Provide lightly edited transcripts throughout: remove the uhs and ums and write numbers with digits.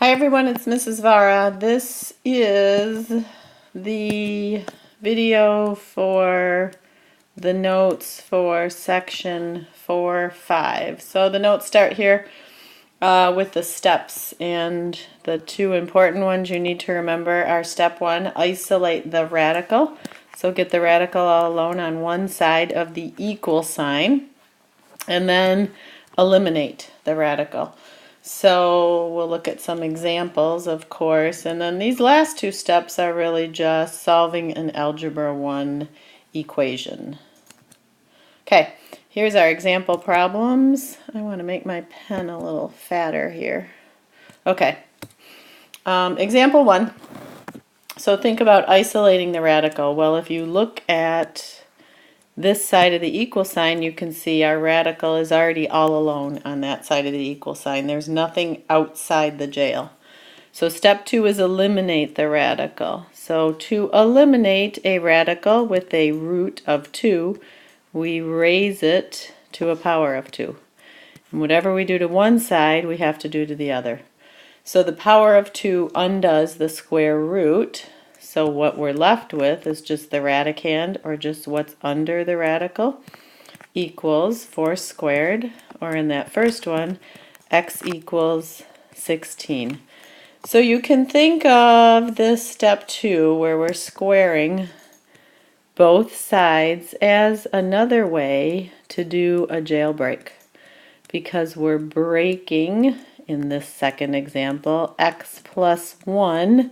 Hi everyone, it's Mrs. Vara. This is the video for the notes for section 4-5. So the notes start here with the steps, and the two important ones you need to remember are step 1, isolate the radical. So get the radical all alone on one side of the equal sign, and then eliminate the radical. So we'll look at some examples, of course, and then these last two steps are really just solving an Algebra 1 equation. Okay, here's our example problems. I want to make my pen a little fatter here. Okay, example 1. So think about isolating the radical. Well, if you look at this side of the equal sign, you can see our radical is already all alone on that side of the equal sign. There's nothing outside the jail. So step 2 is eliminate the radical. So to eliminate a radical with a root of 2, we raise it to a power of 2. And whatever we do to one side, we have to do to the other. So the power of 2 undoes the square root. So what we're left with is just the radicand, or just what's under the radical, equals 4 squared, or in that first one, x equals 16. So you can think of this step 2, where we're squaring both sides, as another way to do a jailbreak, because we're breaking, in this second example, x plus 1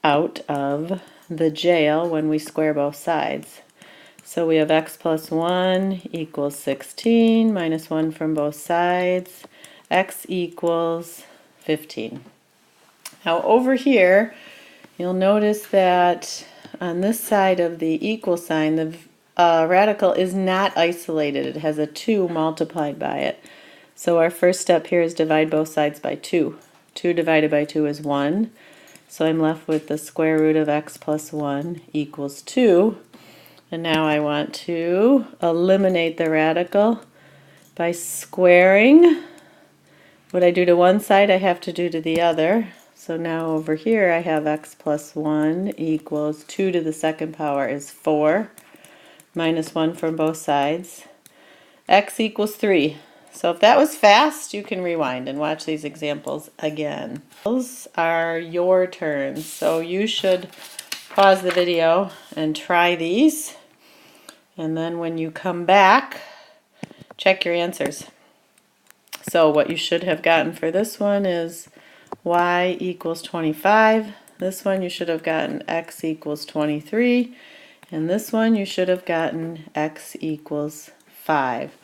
out of the jail when we square both sides. So we have x plus 1 equals 16 minus 1 from both sides. X equals 15. Now over here, you'll notice that on this side of the equal sign, the radical is not isolated. It has a 2 multiplied by it. So our first step here is divide both sides by 2. 2 divided by 2 is 1. So I'm left with the square root of x plus 1 equals 2. And now I want to eliminate the radical by squaring. What I do to one side, I have to do to the other. So now over here I have x plus 1 equals 2 to the second power is 4, minus 1 from both sides. X equals 3. So if that was fast, you can rewind and watch these examples again. Those are your turns, so you should pause the video and try these, and then when you come back, check your answers. So what you should have gotten for this one is y equals 25. This one you should have gotten x equals 23, and this one you should have gotten x equals 5.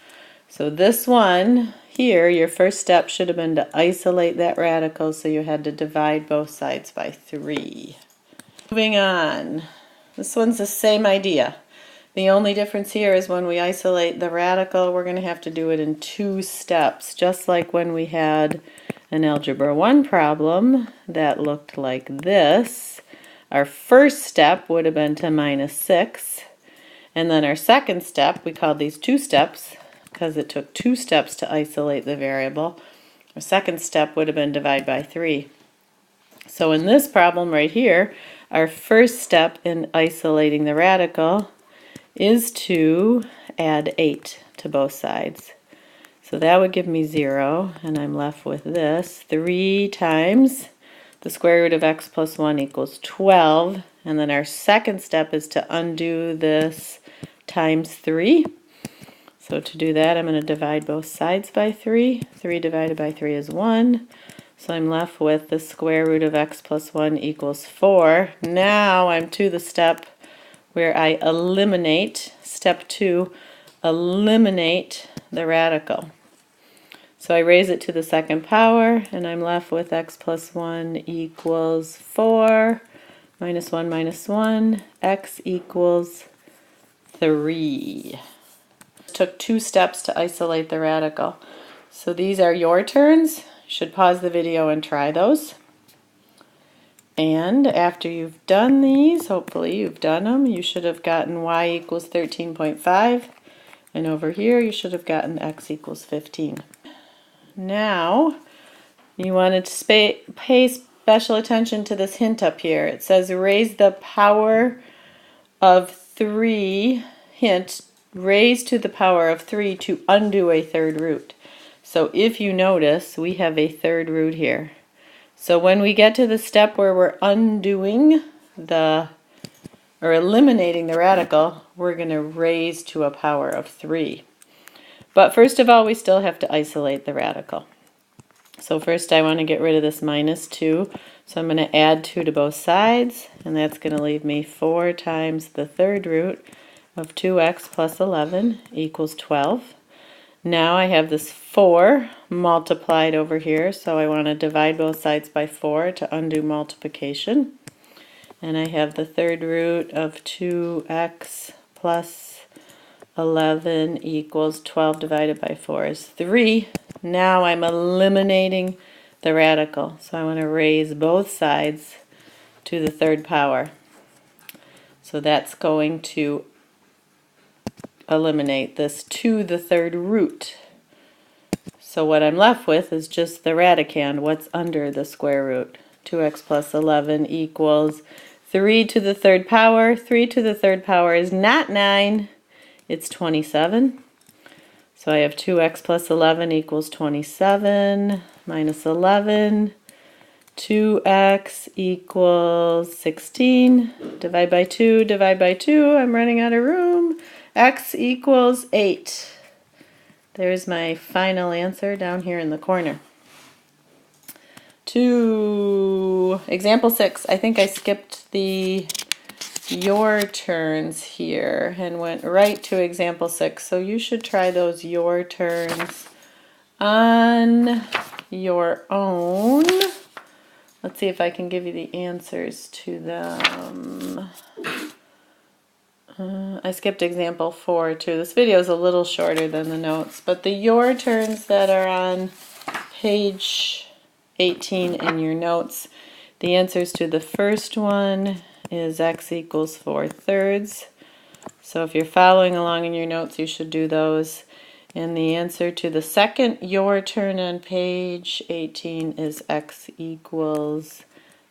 So this one here, your first step should have been to isolate that radical, so you had to divide both sides by 3. Moving on. This one's the same idea. The only difference here is when we isolate the radical, we're going to have to do it in 2 steps, just like when we had an Algebra 1 problem that looked like this. Our first step would have been to minus 6, and then our second step, we called these 2 steps, because it took 2 steps to isolate the variable. Our second step would have been divide by 3. So in this problem right here, our first step in isolating the radical is to add 8 to both sides. So that would give me 0, and I'm left with this. 3 times the square root of x plus 1 equals 12, and then our second step is to undo this times 3. So to do that, I'm going to divide both sides by 3. 3 divided by 3 is 1. So I'm left with the square root of x plus 1 equals 4. Now I'm to the step where I eliminate, step 2, eliminate the radical. So I raise it to the second power, and I'm left with x plus 1 equals 4, minus 1, x equals 3. Took 2 steps to isolate the radical. So these are your turns. You should pause the video and try those. And after you've done these, hopefully you've done them, you should have gotten y equals 13.5. And over here you should have gotten x equals 15. Now You want to pay special attention to this hint up here. It says raise the power of 3, hint, raise to the power of 3 to undo a third root. So if you notice, we have a third root here. So when we get to the step where we're undoing or eliminating the radical, we're going to raise to a power of 3. But first of all, we still have to isolate the radical. So first I want to get rid of this minus 2. So I'm going to add 2 to both sides, and that's going to leave me 4 times the third root of 2x plus 11 equals 12. Now I have this 4 multiplied over here, so I want to divide both sides by 4 to undo multiplication. And I have the third root of 2x plus 11 equals 12 divided by 4 is 3. Now I'm eliminating the radical, so I want to raise both sides to the third power. So that's going to eliminate this to the third root. So what I'm left with is just the radicand, what's under the square root. 2x plus 11 equals 3 to the third power. 3 to the third power is not 9, it's 27. So I have 2x plus 11 equals 27 minus 11. 2x equals 16. Divide by 2, divide by 2. I'm running out of room. X equals 8. There's my final answer down here in the corner. To example 6, I think I skipped the your turns here and went right to example 6. So you should try those your turns on your own. Let's see if I can give you the answers to them. I skipped example 4 too. This video is a little shorter than the notes, but the your turns that are on page 18 in your notes, the answers to the first one is x equals 4/3. So if you're following along in your notes, you should do those. And the answer to the second your turn on page 18 is x equals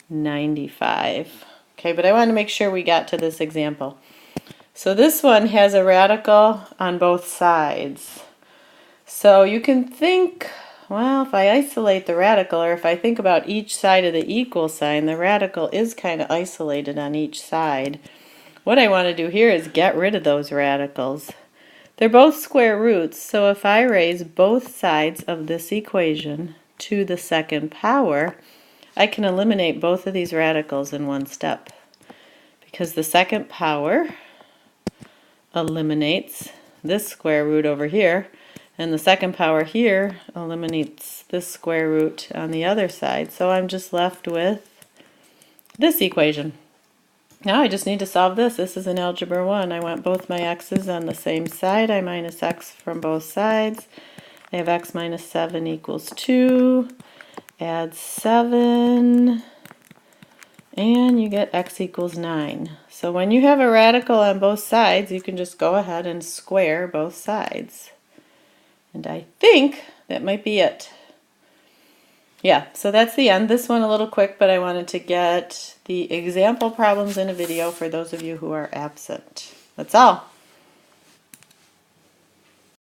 95. Okay, but I want to make sure we got to this example. So this one has a radical on both sides. So you can think, well, if I isolate the radical, or if I think about each side of the equal sign, the radical is kind of isolated on each side. What I want to do here is get rid of those radicals. They're both square roots, so if I raise both sides of this equation to the second power, I can eliminate both of these radicals in one step. Because the second power eliminates this square root over here, and the second power here eliminates this square root on the other side. So I'm just left with this equation. Now I just need to solve this. This is in Algebra 1. I want both my x's on the same side. I minus x from both sides. I have x minus 7 equals 2. Add 7. And you get x equals 9. So when you have a radical on both sides, you can just go ahead and square both sides. And I think that might be it. Yeah, so that's the end. This one a little quick, but I wanted to get the example problems in a video for those of you who are absent. That's all.